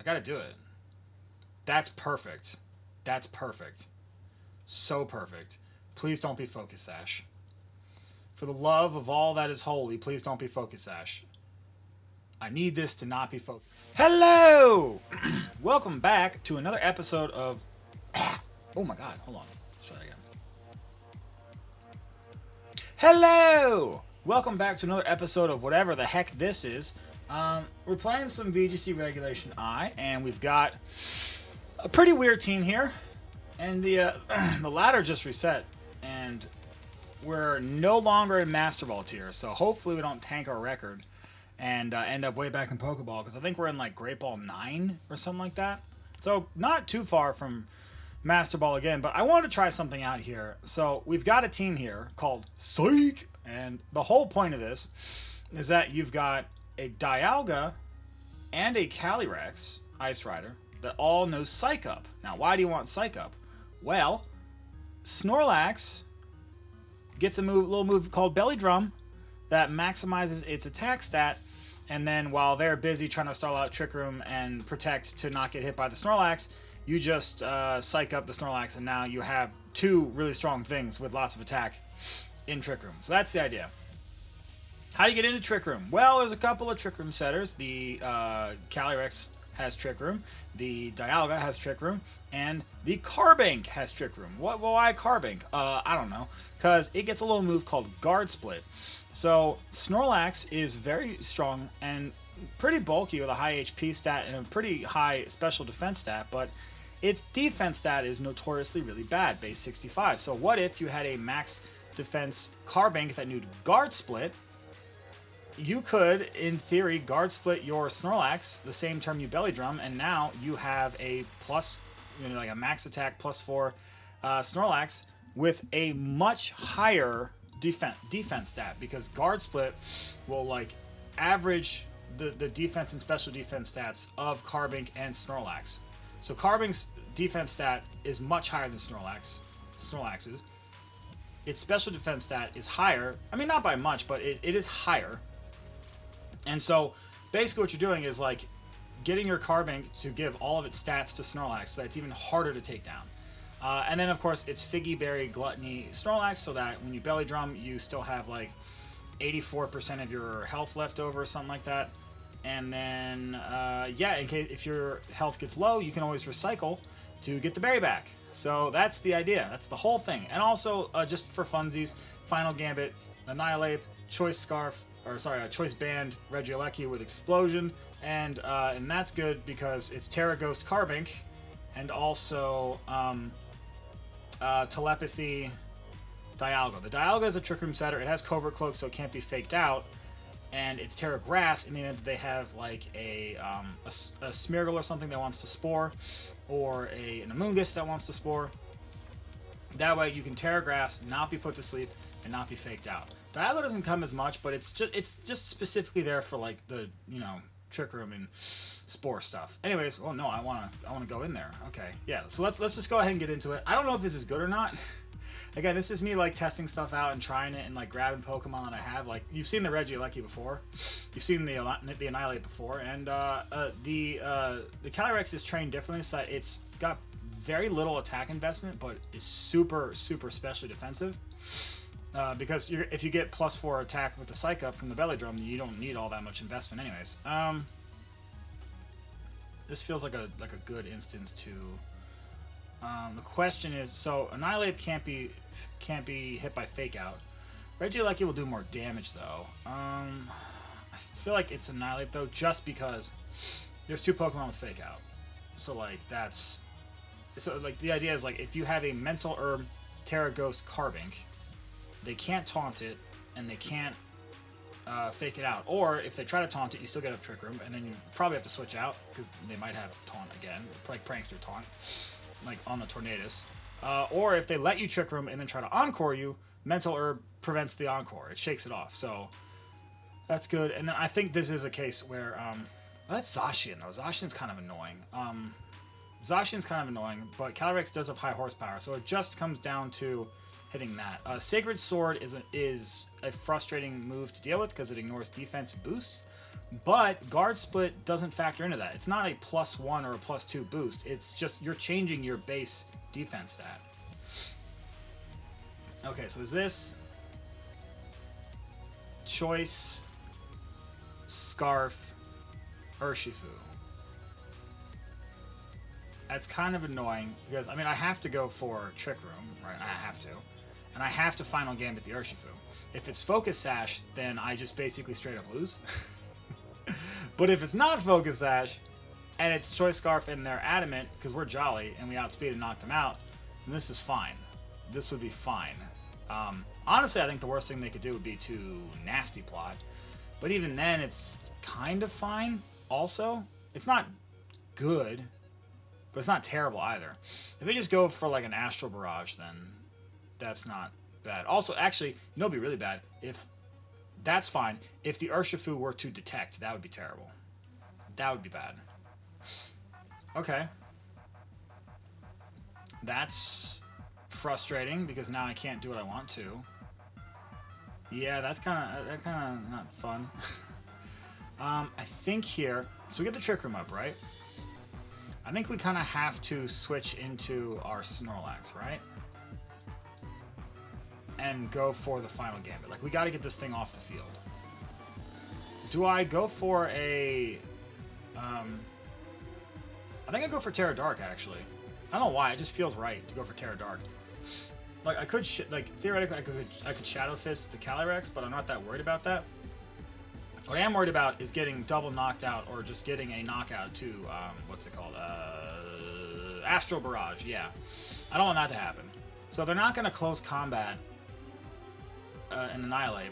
I gotta do it. That's perfect. That's perfect. So perfect. Please don't be Focus Sash. For the love of all that is holy, please don't be Focus Sash. I need this to not be Focus. Hello! Welcome back to another episode of... Oh my god, hold on. Let's try that again. Hello! Welcome back to another episode of whatever the heck this is. We're playing some VGC Regulation I, and we've got a pretty weird team here. And the ladder just reset, and we're no longer in Master Ball tier, so hopefully we don't tank our record and end up way back in Pokeball, because I think we're in like Great Ball 9 or something like that. So not too far from Master Ball again, but I wanted to try something out here. So we've got a team here called Psych, and the whole point of this is that you've got a Dialga and a Calyrex, Ice Rider, that all know Psych Up. Now, why do you want Psych Up? Well, Snorlax gets a little move called Belly Drum that maximizes its attack stat, and then while they're busy trying to stall out Trick Room and protect to not get hit by the Snorlax, you just Psych Up the Snorlax, and now you have two really strong things with lots of attack in Trick Room. So that's the idea. How do you get into Trick Room? Well, there's a couple of Trick Room setters. The Calyrex has Trick Room, the Dialga has Trick Room, and the CARBINK has Trick Room. Why CARBINK? I don't know, because it gets a little move called Guard Split. So Snorlax is very strong and pretty bulky with a high HP stat and a pretty high special defense stat, but its defense stat is notoriously really bad, base 65. So what if you had a max defense CARBINK that knew Guard Split? You could, in theory, Guard Split your Snorlax the same turn you Belly Drum, and now you have a plus, like a max attack +4 Snorlax with a much higher defense stat, because Guard Split will like average the defense and special defense stats of CARBINK and Snorlax. So CARBINK's defense stat is much higher than Snorlax's. Its special defense stat is higher. I mean, not by much, but it is higher. And so basically what you're doing is like getting your CARBINK to give all of its stats to Snorlax so that it's even harder to take down. And then of course it's Figgy Berry Gluttony Snorlax, so that when you Belly Drum you still have like 84% of your health left over or something like that. And then if your health gets low, you can always recycle to get the berry back. So that's the idea. That's the whole thing. And also just for funsies, Final Gambit, Annihilate, Choice Band Regieleki with Explosion, and that's good because it's Terra Ghost CARBINK, and also Telepathy Dialga. The Dialga is a Trick Room setter. It has Covert Cloak, so it can't be faked out, and it's Terra Grass in the event that they have like a Smeargle or something that wants to Spore, or an Amoonguss that wants to Spore. That way you can Terra Grass, not be put to sleep, and not be faked out. Dialga doesn't come as much, but it's just specifically there for like the Trick Room and Spore stuff. Anyways, oh no, I wanna go in there. Okay, yeah. So let's just go ahead and get into it. I don't know if this is good or not. Again, this is me like testing stuff out and trying it and like grabbing Pokemon that I have. Like you've seen the Regieleki before, you've seen the Annihilate before, and the Calyrex is trained differently, so that it's got very little attack investment, but is super specially defensive. Because if you get +4 attack with the Psych Up from the Belly Drum, you don't need all that much investment anyways. This feels like a good instance to... the question is, so Annihilate can't be hit by Fake Out. Regieleki will do more damage though. I feel like it's Annihilate though, just because there's two Pokemon with Fake Out. So like the idea is like if you have a Mental Herb Terra Ghost CARBINK, they can't taunt it, and they can't fake it out. Or if they try to taunt it, you still get a Trick Room, and then you probably have to switch out, because they might have taunt again, like Prankster taunt, like on the Tornadus. Or if they let you Trick Room and then try to Encore you, Mental Herb prevents the Encore. It shakes it off, so that's good. And then I think this is a case where... that's Zacian, though. Zacian's kind of annoying. But Calyrex does have high horsepower, so it just comes down to hitting that. Sacred Sword is a frustrating move to deal with because it ignores defense boosts. But Guard Split doesn't factor into that. It's not a +1 or a +2 boost. It's just you're changing your base defense stat. Okay, so is this Choice, Scarf, Urshifu? That's kind of annoying because, I mean, I have to go for Trick Room, right? I have to. And I have to Final Gambit the Urshifu. If it's Focus Sash, then I just basically straight up lose. But if it's not Focus Sash, and it's Choice Scarf and they're adamant, because we're Jolly, and we outspeed and knock them out, then this is fine. This would be fine. Honestly, I think the worst thing they could do would be to Nasty Plot. But even then, it's kind of fine also. It's not good, but it's not terrible either. If they just go for like an Astral Barrage, then that's not bad. Also, actually, you know what would be really bad? If that's fine. If the Urshifu were to detect, that would be terrible. That would be bad. Okay. That's frustrating because now I can't do what I want to. Yeah, that's kind of not fun. I think here, so we get the Trick Room up, right? I think we kind of have to switch into our Snorlax, right? And go for the Final Gambit. Like, we got to get this thing off the field. Do I go for a... I think I go for Terra Dark, actually. I don't know why. It just feels right to go for Terra Dark. Like, I could... theoretically, I could Shadow Fist the Calyrex, but I'm not that worried about that. What I am worried about is getting double knocked out or just getting a knockout to, what's it called? Astral Barrage, yeah. I don't want that to happen. So they're not going to close combat and Annihilate.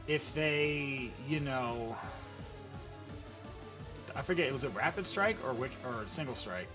If they, you know... I forget, was it Rapid Strike or Single Strike?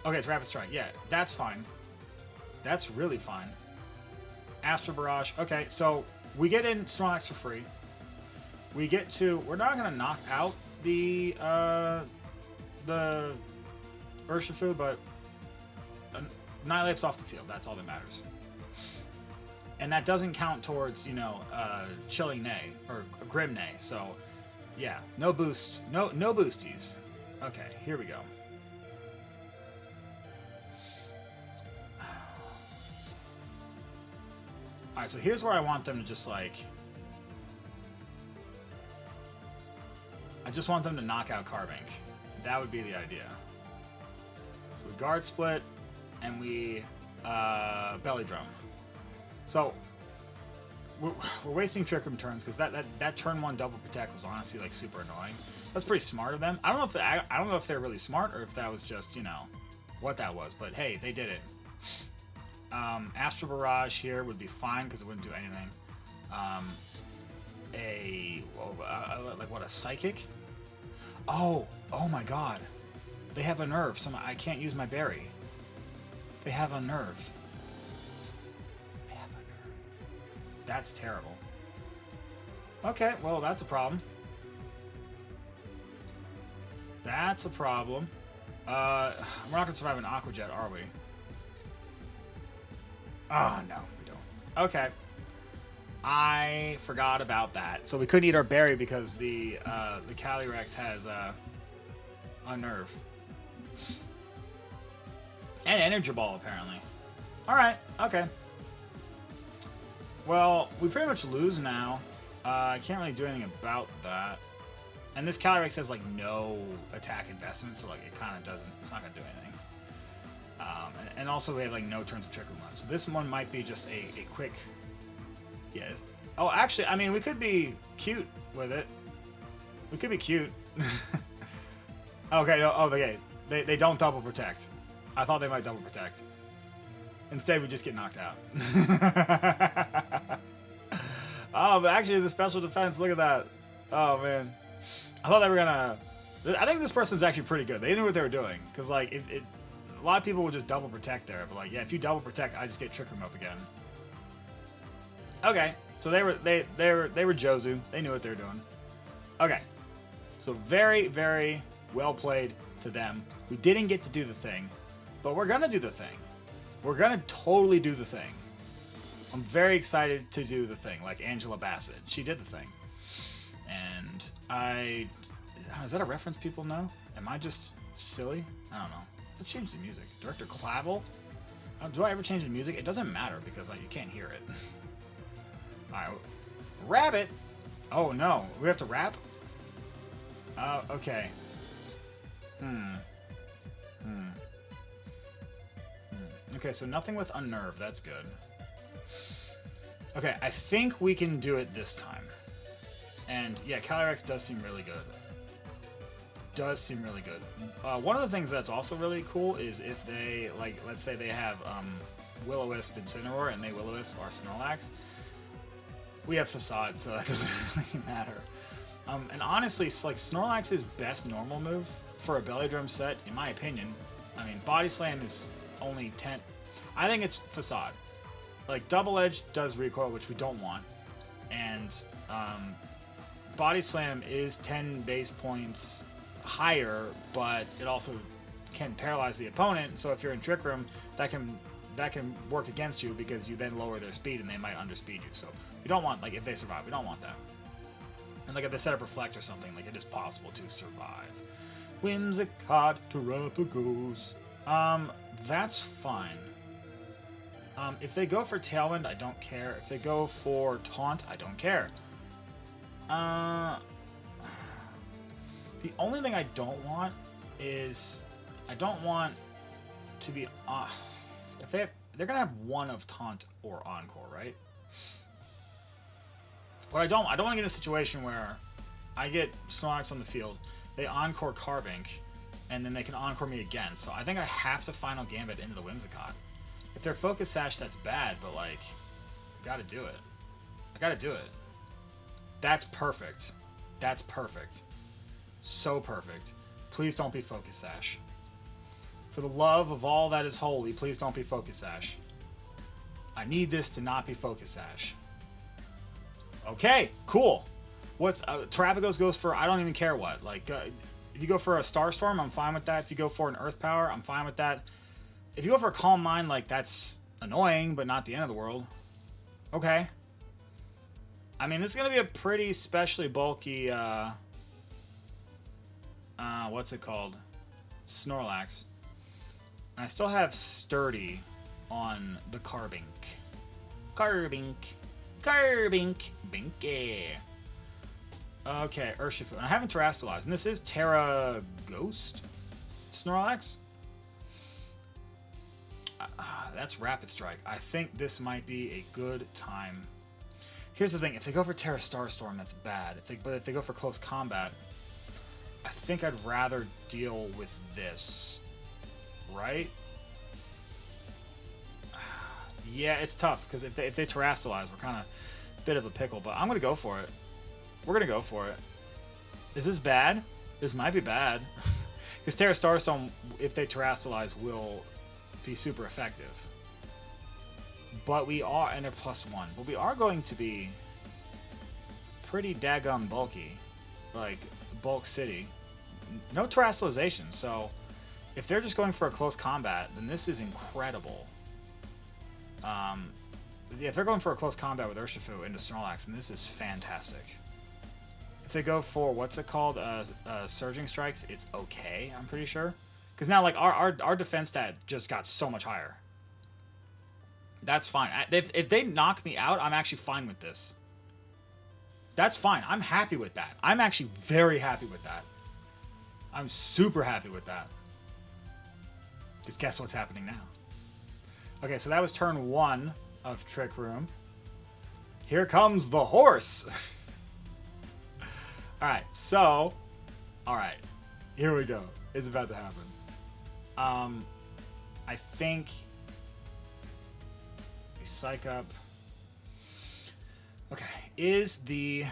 Okay, it's Rapid Strike, yeah. That's fine. That's really fine. Astral Barrage. Okay, so we get in Snorlax for free. We get to... We're not going to knock out the Urshifu, but Annihilate's off the field. That's all that matters. And that doesn't count towards, you know, Chilling Neigh or Grim Neigh. So, yeah, no boost, no boosties. Okay, here we go. All right, so here's where I want them to just like... I just want them to knock out CARBINK. That would be the idea. So we Guard Split, and we Belly Drum. So we're wasting Trick Room turns because that turn 1 double protect was honestly like super annoying. That's pretty smart of them. I don't know if they're really smart or if that was just, you know, what that was. But hey, they did it. Astral Barrage here would be fine because it wouldn't do anything. Like what, a Psychic? Oh my God, they have a Nerve. So I can't use my berry. They have a Nerve. They have a Nerve. That's terrible. Okay, well that's a problem. That's a problem. We're not gonna survive an Aqua Jet, are we? Oh no, we don't. Okay. I forgot about that. So we couldn't eat our berry because the Calyrex has a Nerve. And Energy Ball, apparently. Alright, okay. Well, we pretty much lose now. I can't really do anything about that. And this Calyrex has, like, no attack investment, so, like, it kind of doesn't... It's not going to do anything. And also, we have, like, no turns of Trick Room left. So this one might be just a quick... Yes. Oh, actually, I mean, we could be cute with it. We could be cute. Okay, no, oh, okay. They don't double protect. I thought they might double protect. Instead, we just get knocked out. Oh, but actually, the special defense, look at that. Oh, man. I thought they were gonna... I think this person's actually pretty good. They knew what they were doing. Because, like, a lot of people would just double protect there. But, like, yeah, if you double protect, I just get Trick Room up again. Okay, so they were Jozu. They knew what they were doing. Okay, so very, very well played to them. We didn't get to do the thing, but we're gonna do the thing. We're gonna totally do the thing. I'm very excited to do the thing, like Angela Bassett. She did the thing, and Is that a reference people know? Am I just silly? I don't know. Let's change the music. Director Clavel? Do I ever change the music? It doesn't matter because like you can't hear it. Alright. Rabbit! Oh no. We have to rap? Okay. Okay, so nothing with Unnerve. That's good. Okay, I think we can do it this time. And yeah, Calyrex does seem really good. Does seem really good. One of the things that's also really cool is if they, like, let's say they have Will-O-Wisp Incineroar and they Will-O-Wisp our Snorlax. We have Facade, so that doesn't really matter. And honestly, like, Snorlax's best normal move for a Belly Drum set, in my opinion, I mean, Body Slam is only 10. I think it's Facade. Like, Double Edge does recoil, which we don't want. And Body Slam is 10 base points higher, but it also can paralyze the opponent. So if you're in Trick Room, that can work against you because you then lower their speed and they might underspeed you. So we don't want, like, if they survive, we don't want that. And like if they set up Reflect or something, like it is possible to survive. Whimsicott Terapagos. That's fine. If they go for Tailwind, I don't care. If they go for Taunt, I don't care. The only thing I don't want is I don't want to be if they're gonna have one of Taunt or Encore, right? But I don't want to get in a situation where I get Snorlax on the field, they Encore Carbink, and then they can Encore me again. So I think I have to Final Gambit into the Whimsicott. If they're Focus Sash, that's bad, but like, I gotta do it. I gotta do it. That's perfect. That's perfect. So perfect. Please don't be Focus Sash. For the love of all that is holy, please don't be Focus Sash. I need this to not be Focus Sash. Okay, cool. What's Terapagos goes for? I don't even care what. Like, if you go for a Starstorm, I'm fine with that. If you go for an Earth Power, I'm fine with that. If you go for a Calm Mind, like, that's annoying, but not the end of the world. Okay. I mean, this is gonna be a pretty specially bulky. What's it called? Snorlax. And I still have Sturdy on the Carbink. Carbink. Binky. Okay, Urshifu. And I haven't Terastallized. And this is Terra Ghost Snorlax. That's Rapid Strike. I think this might be a good time. Here's the thing. If they go for Terra Starstorm, that's bad. But if they go for Close Combat, I think I'd rather deal with this. Right? Yeah, it's tough, because if they Terastallize, we're kind of a bit of a pickle, but I'm going to go for it. We're going to go for it. Is this bad? This might be bad. Because Terra Starstorm, if they Terastallize, will be super effective. But we are, and they're +1, but we are going to be pretty daggum bulky. Like, Bulk City. No Terastallization, so if they're just going for a close combat, then this is incredible. If they're going for a close combat with Urshifu into Snorlax, then this is fantastic. If they go for, what's it called, Surging Strikes, it's okay, I'm pretty sure. Because now, like, our defense stat just got so much higher. That's fine. If they knock me out, I'm actually fine with this. That's fine. I'm happy with that. I'm actually very happy with that. I'm super happy with that. Because guess what's happening now? Okay, so that was turn 1 of Trick Room. Here comes the horse. Alright, so... Alright, here we go. It's about to happen. I think... We psych up... Okay, is the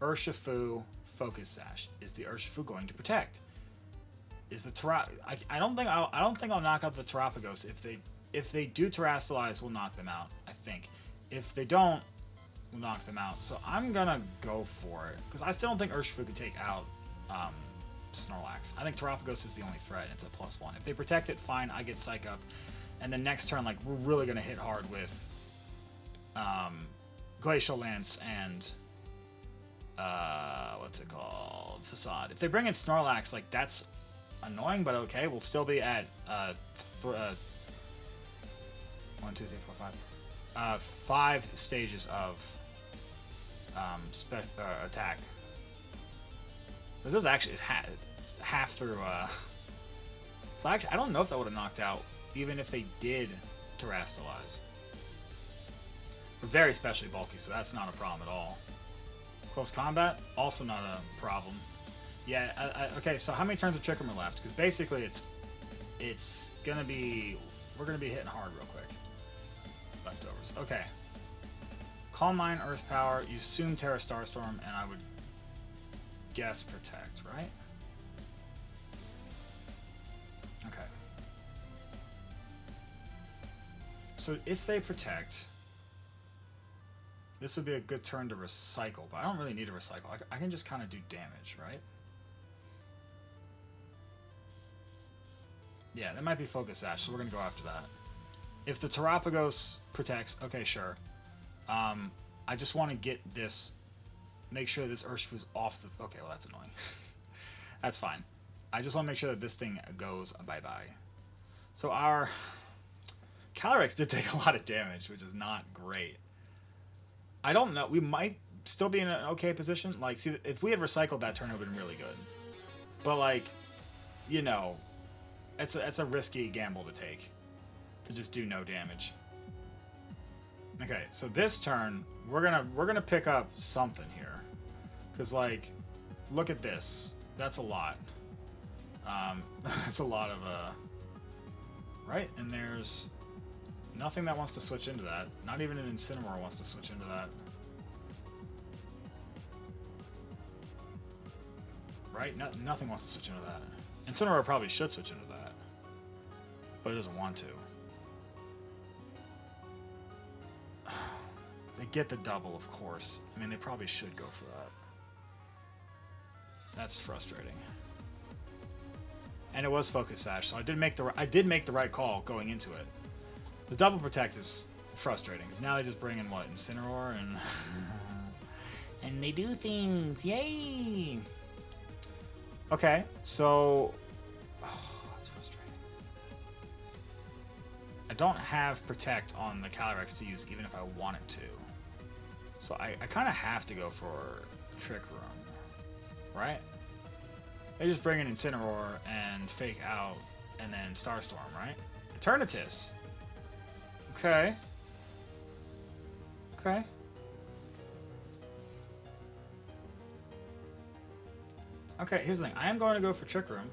Urshifu Focus Sash? Is the Urshifu going to protect? Is the I don't think I'll knock out the Terapagos. If they do Terastallize, we'll knock them out. I think. If they don't, we'll knock them out. So I'm gonna go for it because I still don't think Urshifu could take out Snorlax. I think Terapagos is the only threat. It's a +1. If they protect it, fine. I get Psych Up, and then next turn, like, we're really gonna hit hard with Glacial Lance and what's it called? Facade. If they bring in Snorlax, like, that's annoying, but okay. We'll still be at 1, 2, 3, 4, 5. 5 stages of attack. It does actually it's half through. So actually, I don't know if that would have knocked out, even if they did Terrastalize. We're very specially bulky, so that's not a problem at all. Close combat, also not a problem. Yeah, okay, so how many turns of Trick Room are left? Because basically it's gonna be, we're gonna be hitting hard real quick. Leftovers, okay. Calm Mind, Earth Power, you assume Terra Starstorm, and I would guess Protect, right? Okay. So if they Protect, this would be a good turn to recycle, but I don't really need to recycle. I can just kind of do damage, right? Yeah, that might be Focus Sash, so we're going to go after that. If the Terrapagos protects, okay, sure. I just want to get this, make sure this Urshifu's off the, okay, well, that's annoying. That's fine. I just want to make sure that this thing goes bye-bye. So our Calyrex did take a lot of damage, which is not great. I don't know. We might still be in an okay position. Like, see, if we had recycled that turn, it would have been really good. But, like, you know, it's a risky gamble to take. To just do no damage. Okay, so this turn, we're gonna pick up something here. Because, like, look at this. That's a lot. That's a lot of, right? And there's nothing that wants to switch into that. Not even an Incineroar wants to switch into that. Right? Nothing wants to switch into that. Incineroar probably should switch into that. But it doesn't want to. They get the double, of course. I mean, they probably should go for that. That's frustrating. And it was Focus Sash, so I did make the right call going into it. The double protect is frustrating because now they just bring in what, Incineroar, and they do things. Yay! Okay, so that's frustrating. I don't have protect on the Calyrex to use, even if I wanted to. So I kind of have to go for Trick Room, right? They just bring in Incineroar and Fake Out, and then Starstorm, right? Eternatus. Okay. Okay. Okay, here's the thing. I am going to go for Trick Room,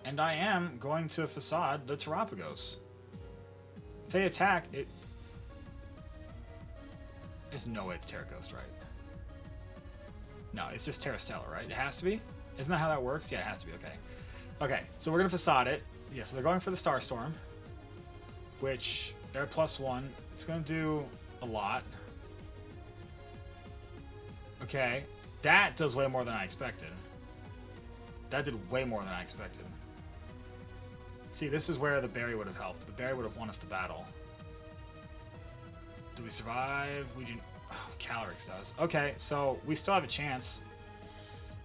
and I am going to Facade the Terrapagos. If they attack, it... There's no way it's Terra Ghost, right? No, it's just Terra Stellar, right? It has to be? Isn't that how that works? Yeah, it has to be, okay. Okay, so we're going to Facade it. Yeah, so they're going for the Starstorm, which they're +1. It's going to do a lot. Okay, that does way more than I expected. That did way more than I expected. See, this is where the berry would have helped. The berry would have won us the battle. Do we survive? We do. Oh, Calyrex does. Okay, so we still have a chance.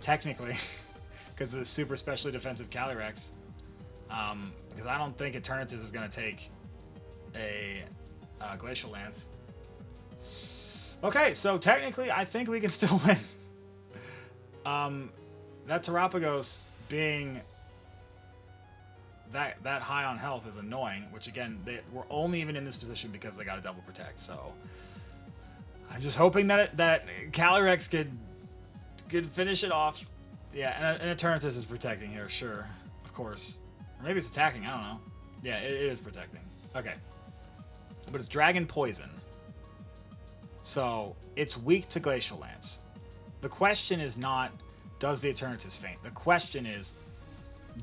Technically. Because of the super specially defensive Calyrex. Because I don't think Eternatus is going to take a Glacial Lance. Okay, so technically I think we can still win. That Terrapagos being that high on health is annoying, which again, we're only even in this position because they got a double protect, so I'm just hoping that Calyrex could finish it off. Yeah, and Eternatus is protecting here, sure, of course. Or maybe it's attacking, I don't know. Yeah, it is protecting. Okay. But it's Dragon Poison. So, it's weak to Glacial Lance. The question is not, does the Eternatus faint? The question is,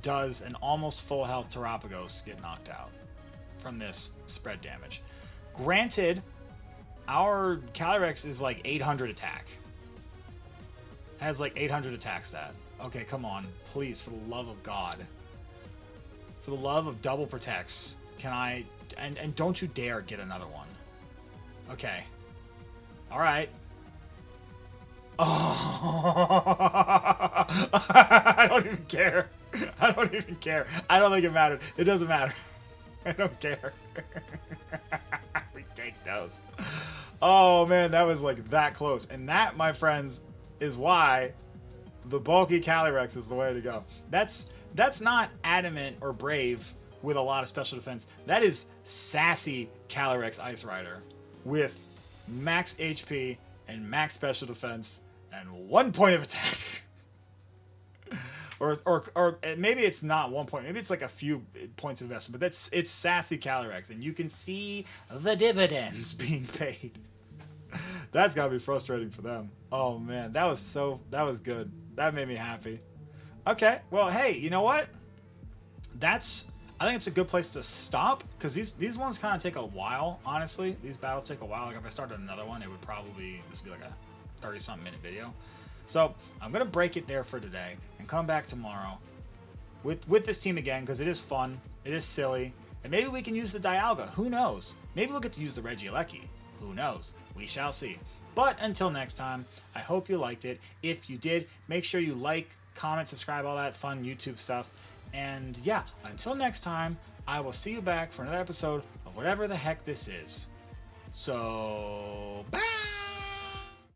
does an almost full health Terrapagos get knocked out from this spread damage? Granted, our Calyrex is like 800 attack. Has like 800 attack stat. Okay, come on. Please, for the love of God. For the love of double protects, can I... And don't you dare get another one. Okay. Alright. Oh, I don't even care. I don't even care. I don't think it mattered. It doesn't matter. I don't care. We take those. Oh man, that was like that close. And that, my friends, is why the bulky Calyrex is the way to go. That's not adamant or brave with a lot of special defense. That is sassy Calyrex Ice Rider with max HP and max special defense and 1 point of attack. or maybe it's not 1 point. Maybe it's like a few points of investment. But it's sassy Calyrex, and you can see the dividends being paid. That's gotta be frustrating for them. Oh man, that was good. That made me happy. Okay, well, hey, you know what? I think it's a good place to stop, because these ones kind of take a while, honestly. These battles take a while. Like if I started another one, this would be like a 30-something minute video. So I'm gonna break it there for today and come back tomorrow with this team again, because it is fun, it is silly, and maybe we can use the Dialga. Who knows? Maybe we'll get to use the Regieleki. Who knows? We shall see. But until next time, I hope you liked it. If you did, make sure you like, comment, subscribe, all that fun YouTube stuff. And yeah, until next time, I will see you back for another episode of whatever the heck this is. So, bye!